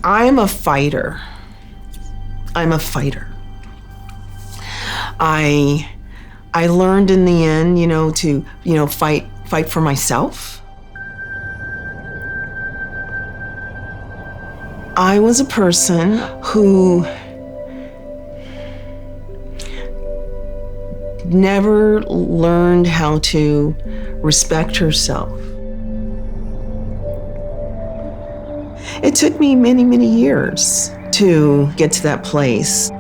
I'm a fighter. I'm a fighter. I learned in the end, to, fight for myself. I was a person who never learned how to respect herself. It took me many, many years to get to that place.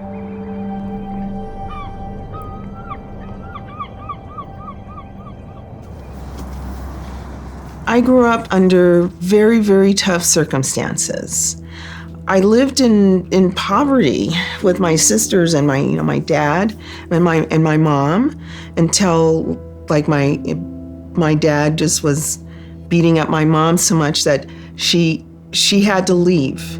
I grew up under very, very tough circumstances. I lived in poverty with my sisters and my dad and my mom until my dad just was beating up my mom so much that she had to leave.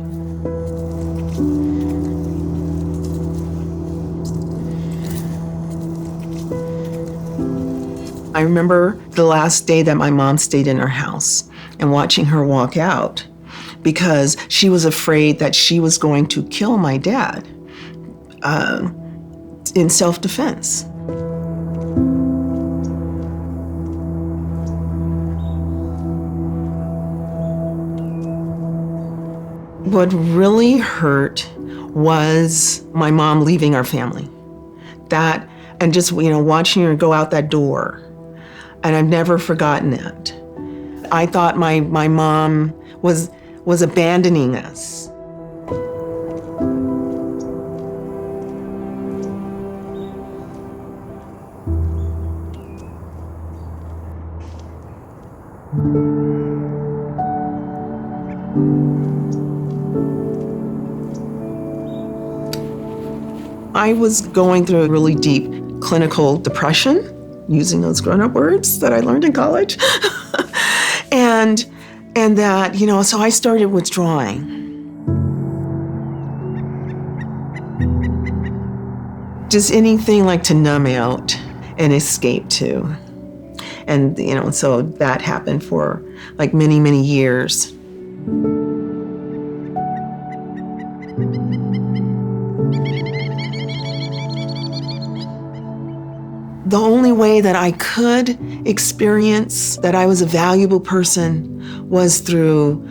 I remember the last day that my mom stayed in our house and watching her walk out because she was afraid that she was going to kill my dad in self-defense. What really hurt was my mom leaving our family. That, and just, watching her go out that door. And I've never forgotten that. I thought my mom was abandoning us. I was going through a really deep clinical depression, using those grown-up words that I learned in college. and that, so I started withdrawing. Just anything like to numb out and escape to. And, so that happened for like many, many years. The only way that I could experience that I was a valuable person was through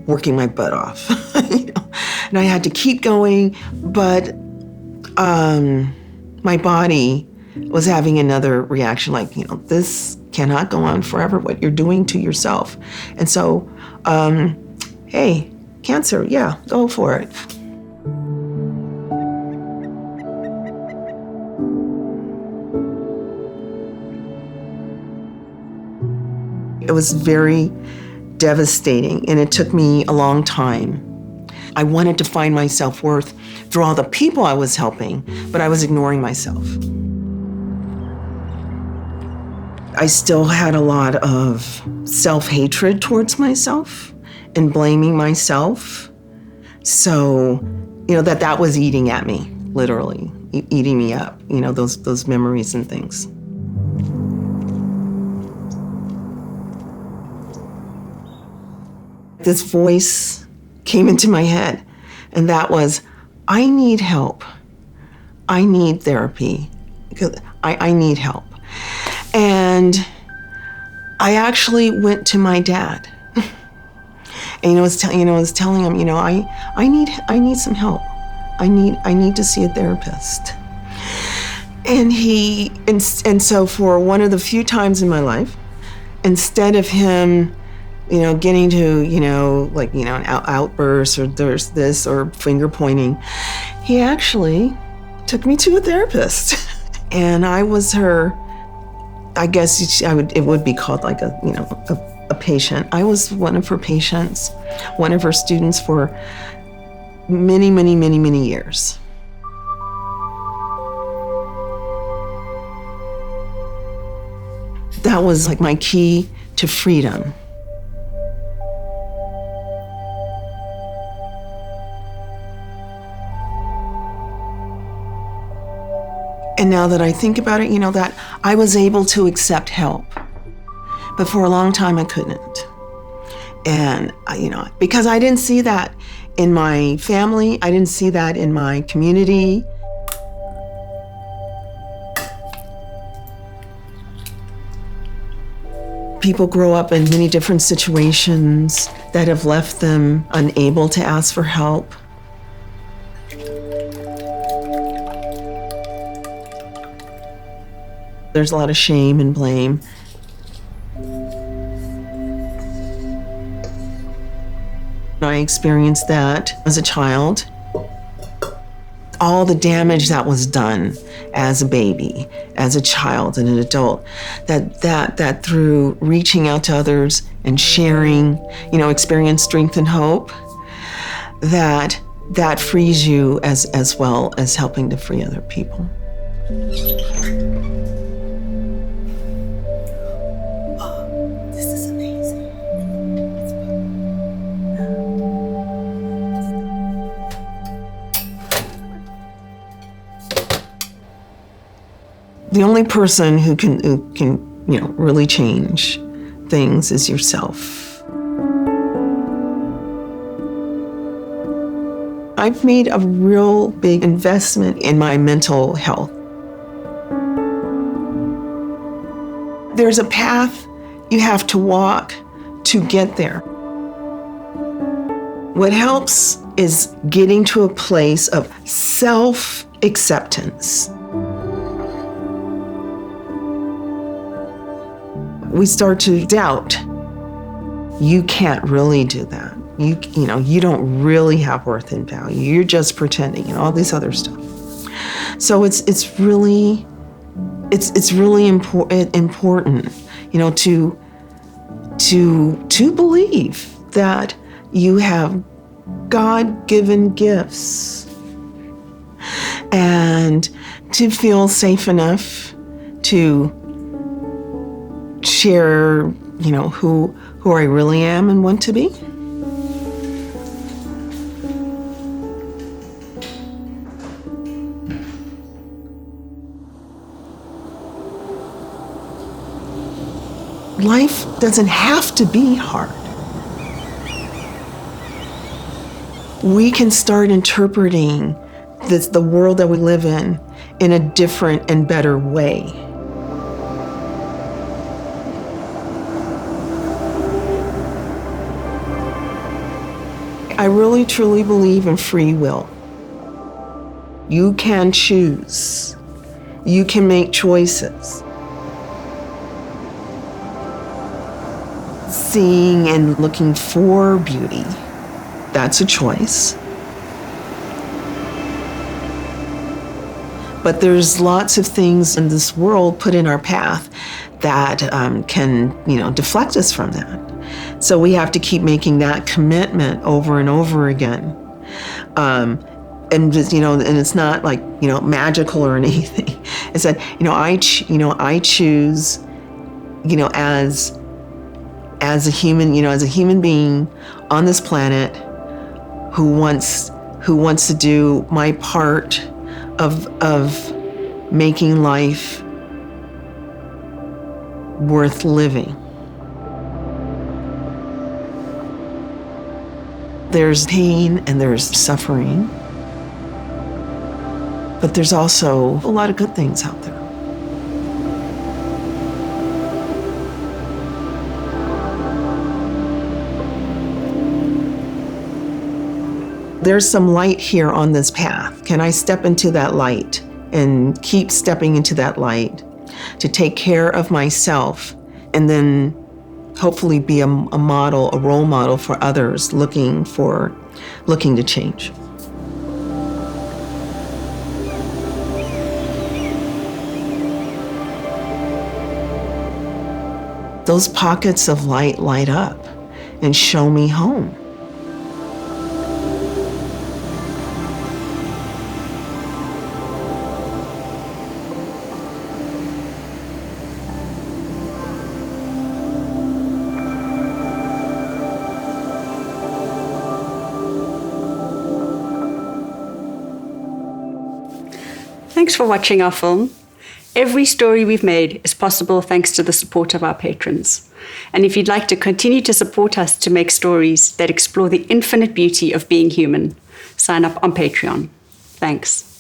working my butt off. And I had to keep going, but my body was having another reaction, this cannot go on forever, what you're doing to yourself. And so, hey, cancer, yeah, go for it. It was very devastating, and it took me a long time. I wanted to find my self-worth through all the people I was helping, but I was ignoring myself. I still had a lot of self-hatred towards myself and blaming myself. So, that was eating at me, literally, eating me up, those memories and things. This voice came into my head, and that was, I need help. I need therapy. Because I need help. And I actually went to my dad. And I was telling him, I need some help. I need to see a therapist. And so for one of the few times in my life, instead of him getting to, an outburst or there's this or finger pointing, he actually took me to a therapist. And I was her, I guess it would be called like a patient. I was one of her patients, one of her students for many, many, many, many years. That was like my key to freedom. And now that I think about it, that I was able to accept help. But for a long time, I couldn't. And, because I didn't see that in my family, I didn't see that in my community. People grow up in many different situations that have left them unable to ask for help. There's a lot of shame and blame. I experienced that as a child. All the damage that was done as a baby, as a child and an adult, that through reaching out to others and sharing, experience, strength, and hope, that frees you as well as helping to free other people. This is amazing. The only person who can really change things is yourself. I've made a real big investment in my mental health. There's a path you have to walk to get there. What helps is getting to a place of self-acceptance. We start to doubt. You can't really do that. You don't really have worth and value. You're just pretending and all this other stuff. So it's really important, to believe that you have God-given gifts and to feel safe enough to share, who I really am and want to be. Life doesn't have to be hard. We can start interpreting the world that we live in a different and better way. I really truly believe in free will. You can choose. You can make choices. Seeing and looking for beauty, that's a choice. But there's lots of things in this world put in our path that can, deflect us from that. So we have to keep making that commitment over and over again. And just, and it's not like, magical or anything. It's that, I choose, as a human being on this planet who wants to do my part of making life worth living. There's pain and there's suffering, but there's also a lot of good things out there. There's some light here on this path. Can I step into that light and keep stepping into that light to take care of myself and then hopefully be a model, a role model for others looking to change. Those pockets of light light up and show me home. Thanks for watching our film. Every story we've made is possible thanks to the support of our patrons. And if you'd like to continue to support us to make stories that explore the infinite beauty of being human, sign up on Patreon. Thanks.